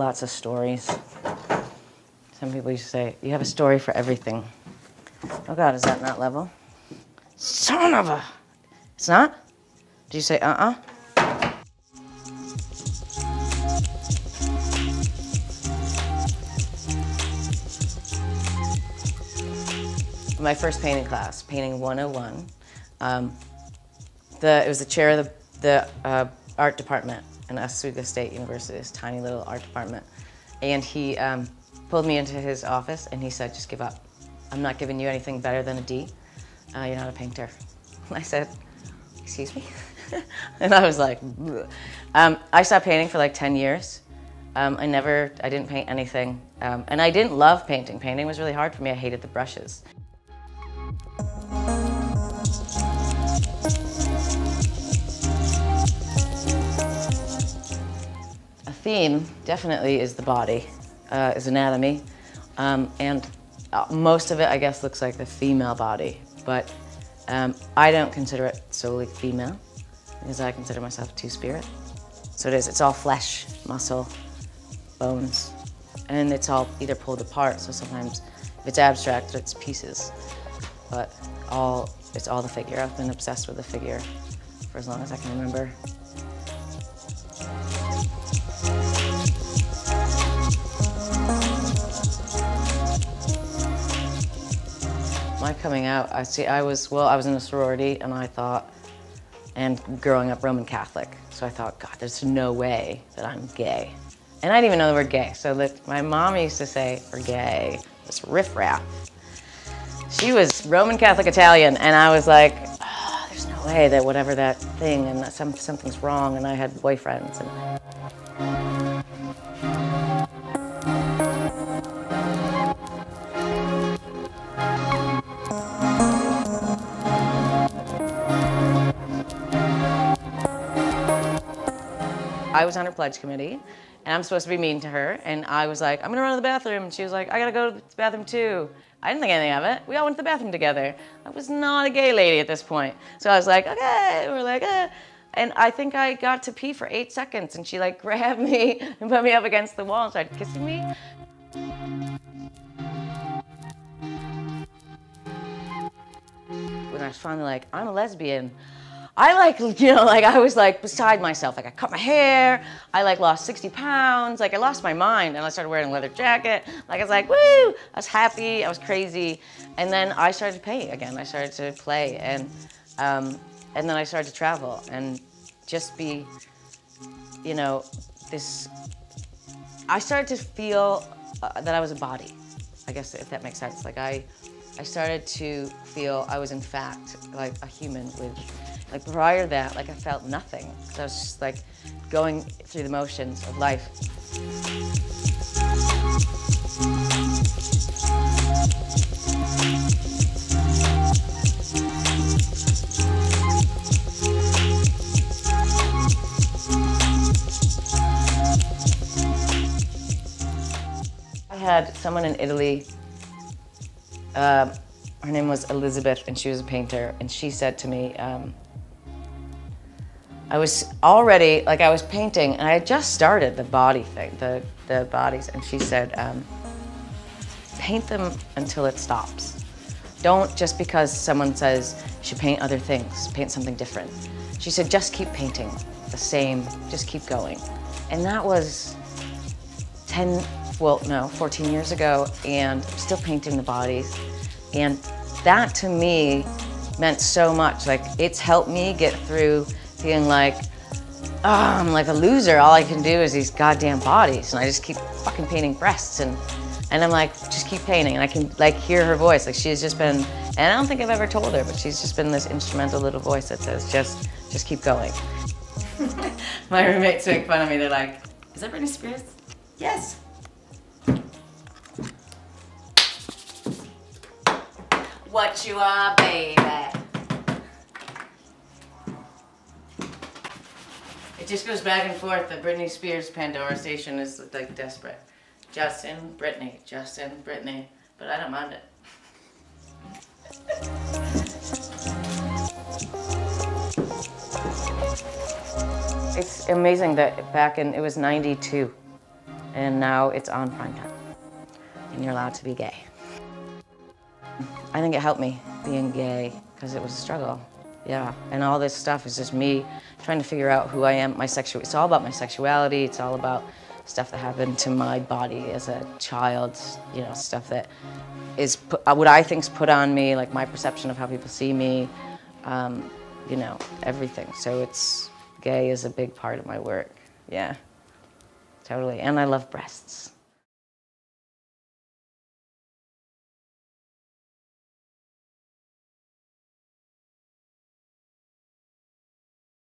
lots of stories. Some people used to say, you have a story for everything. Oh God, is that not level? Son of a... It's not? Did you say uh-uh? My first painting class, Painting 101, it was the chair of the art department in Oswego State University, this tiny little art department. And he pulled me into his office and he said, just give up. I'm not giving you anything better than a D. You're not a painter. And I said, excuse me? And I was like, I stopped painting for like 10 years. I didn't paint anything. And I didn't love painting. Painting was really hard for me. I hated the brushes. A theme definitely is the body, is anatomy. And most of it, I guess, looks like the female body. But I don't consider it solely female, because I consider myself a two-spirit. So it's all flesh, muscle, bones, and it's all either pulled apart. So sometimes if it's abstract, it's pieces. But it's all the figure. I've been obsessed with the figure for as long as I can remember. My coming out, I was in a sorority, and I thought, and growing up Roman Catholic, so I thought, God, there's no way that I'm gay. And I didn't even know the word gay, so my mom used to say, for gay, it's riffraff. She was Roman Catholic Italian, and I was like, oh, there's no way that whatever that thing, and that something's wrong, and I had boyfriends. I was on her pledge committee, and I'm supposed to be mean to her, and I was like, I'm gonna run to the bathroom, and she was like, I gotta go to the bathroom too. I didn't think anything of it. We all went to the bathroom together. I was not a gay lady at this point. So I was like, okay, we're like, and I think I got to pee for 8 seconds, and she like grabbed me and put me up against the wall and started kissing me. When I was finally like, I'm a lesbian, I was like beside myself. Like I cut my hair, I like lost 60 pounds, like I lost my mind, and I started wearing a leather jacket. Like I was like, woo! I was happy, I was crazy. And then I started to paint again. I started to play, and then I started to travel and just be, I started to feel that I was a body, I guess, if that makes sense. Like I started to feel I was in fact like a human with, like prior to that, like I felt nothing. So I was just like going through the motions of life. I had someone in Italy, her name was Elizabeth, and she was a painter, and she said to me, I was already, like I was painting, and I had just started the body thing, the bodies, and she said, paint them until it stops. Don't just because someone says you should paint other things, paint something different. She said, just keep painting the same, just keep going. And that was 14 years ago, and I'm still painting the bodies. And that to me meant so much. Like it's helped me get through feeling like, oh, I'm like a loser. All I can do is these goddamn bodies. And I just keep fucking painting breasts. And I'm like, just keep painting. And I can like hear her voice. Like she's just been, and I don't think I've ever told her, but she's just been this instrumental little voice that says, just keep going. My roommates make fun of me. They're like, is that Britney Spears? Yes. What you are, baby. It just goes back and forth. The Britney Spears Pandora station is like desperate. Justin, Britney, but I don't mind it. It's amazing that it was 92, and now it's on primetime, and you're allowed to be gay. I think it helped me being gay because it was a struggle. Yeah, and all this stuff is just me trying to figure out who I am, it's all about my sexuality, it's all about stuff that happened to my body as a child, you know, stuff that is what I think's put on me, like my perception of how people see me, you know, everything. So gay is a big part of my work, yeah, totally. And I love breasts.